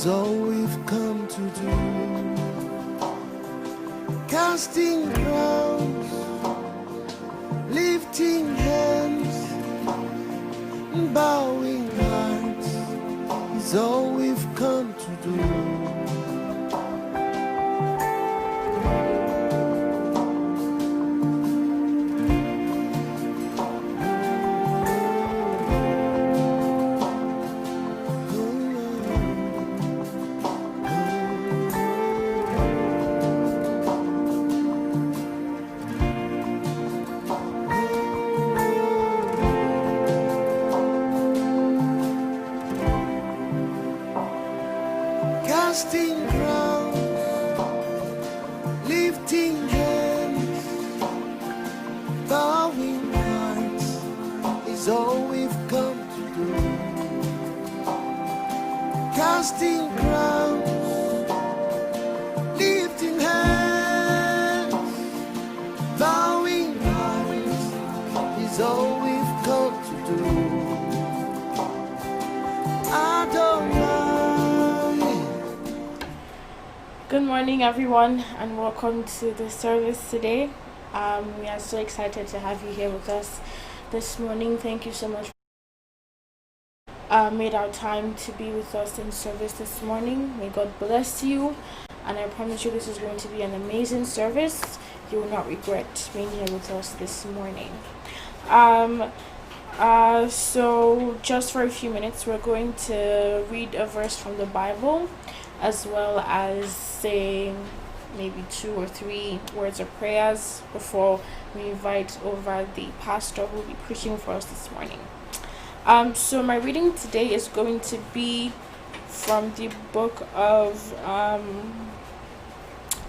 is all we've come to do. Casting crowns, lifting hands, bowing hearts is all we've come to do. Casting crowns, lifting hands, bowing hearts is all we've come to do. Casting crowns, lifting hands, bowing hearts is all we've come to do. Good morning, everyone, and welcome to the service today. We are so excited to have you here with us this morning. Thank you so much for made our time to be with us in service this morning. May God bless you, and I promise you this is going to be an amazing service. You will not regret being here with us this morning. So just for a few minutes, we're going to read a verse from the Bible, as well as say maybe 2 or 3 words of prayers before we invite over the pastor who will be preaching for us this morning. So my reading today is going to be from the book of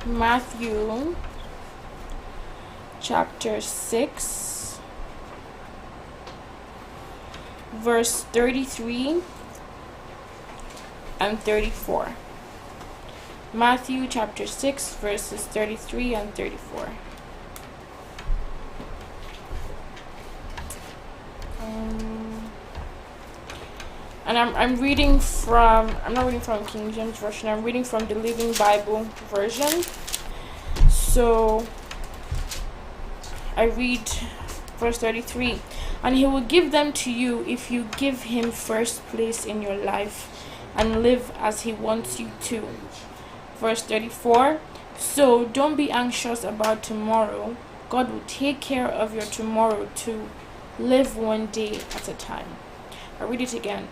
Matthew chapter 6 verse 33 and 34. Matthew chapter 6 verses 33 and 34. And I'm reading from, I'm not reading from King James Version, I'm reading from the Living Bible version. So I read verse 33. And he will give them to you if you give him first place in your life and live as he wants you to. Verse 34. So don't be anxious about tomorrow. God will take care of your tomorrow too. Live one day at a time. I read it again.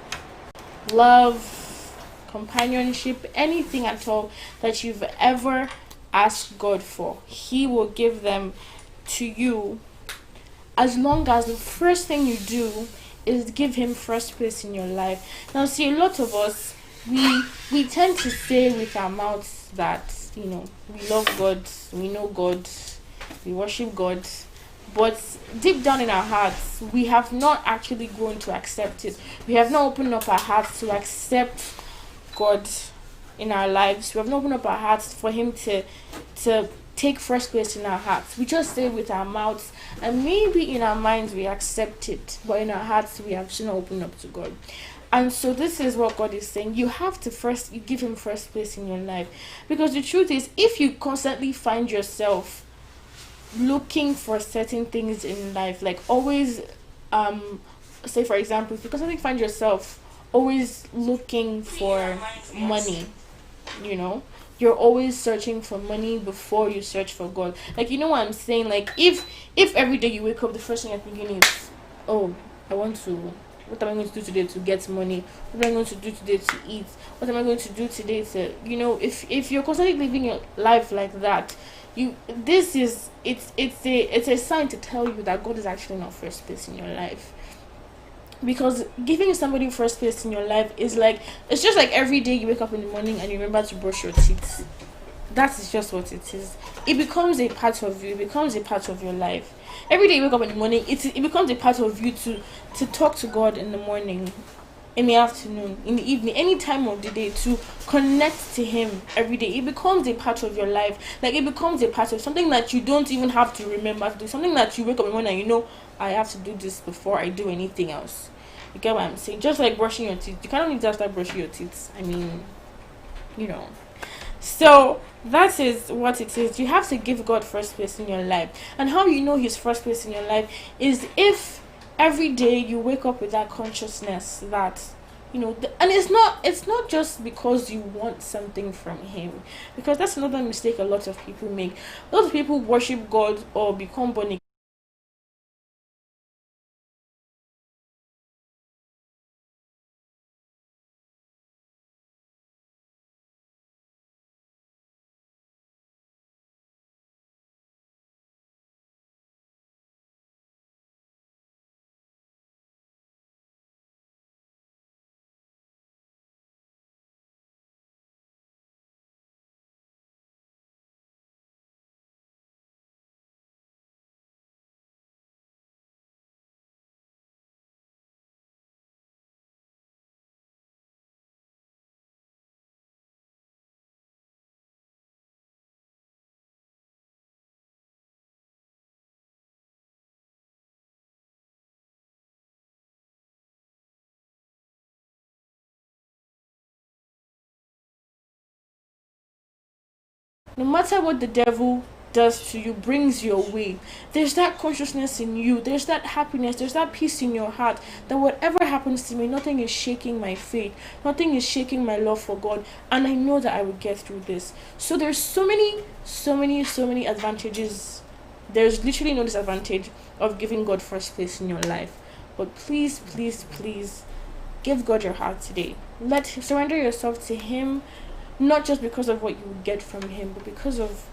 Love, companionship, anything at all that you've ever asked God for, he will give them to you, as long as the first thing you do is give him first place in your life. Now see, a lot of us, we tend to say with our mouths that, you know, we love God, we know God, we worship God, but deep down in our hearts, we have not actually grown to accept it. We have not opened up our hearts to accept God in our lives. We have not opened up our hearts for him to take first place in our hearts. We just say with our mouths, and maybe in our minds we accept it, but in our hearts we have still not opened up to God. And so this is what God is saying. You have to you give him first place in your life. Because the truth is, if you constantly find yourself looking for certain things in life, like always, say for example, if you constantly find yourself always looking for money, you know, you're always searching for money before you search for God. Like, you know what I'm saying? Like, if every day you wake up, the first thing you're thinking is, oh, what am I going to do today to get money? What am I going to do today to eat? What am I going to do today to, you know, if you're constantly living your life like that, it's a sign to tell you that God is actually not first place in your life. Because giving somebody first place in your life is like, it's just like every day you wake up in the morning and you remember to brush your teeth. That is just what it is. It becomes a part of you. It becomes a part of your life. Every day you wake up in the morning, it becomes a part of you to talk to God in the morning, in the afternoon, in the evening, any time of the day, to connect to him every day. It becomes a part of your life. Like, it becomes a part of something that you don't even have to remember to do. Something that you wake up in the morning and you know, I have to do this before I do anything else. You get what I'm saying? Just like brushing your teeth. You cannot need to start brushing your teeth. I mean, you know. So that is what it is. You have to give God first place in your life. And how you know He's first place in your life is if every day you wake up with that consciousness that, and it's not just because you want something from Him, because that's another mistake a lot of people make. A lot of people worship God or become born again no matter what the devil does to you, brings your way, there's that consciousness in you, there's that happiness, there's that peace in your heart that whatever happens to me, nothing is shaking my faith, nothing is shaking my love for God, and I know that I will get through this. So there's so many advantages. There's literally no disadvantage of giving God first place in your life. But please, please, please give God your heart today. Surrender yourself to Him, not just because of what you get from Him, but because of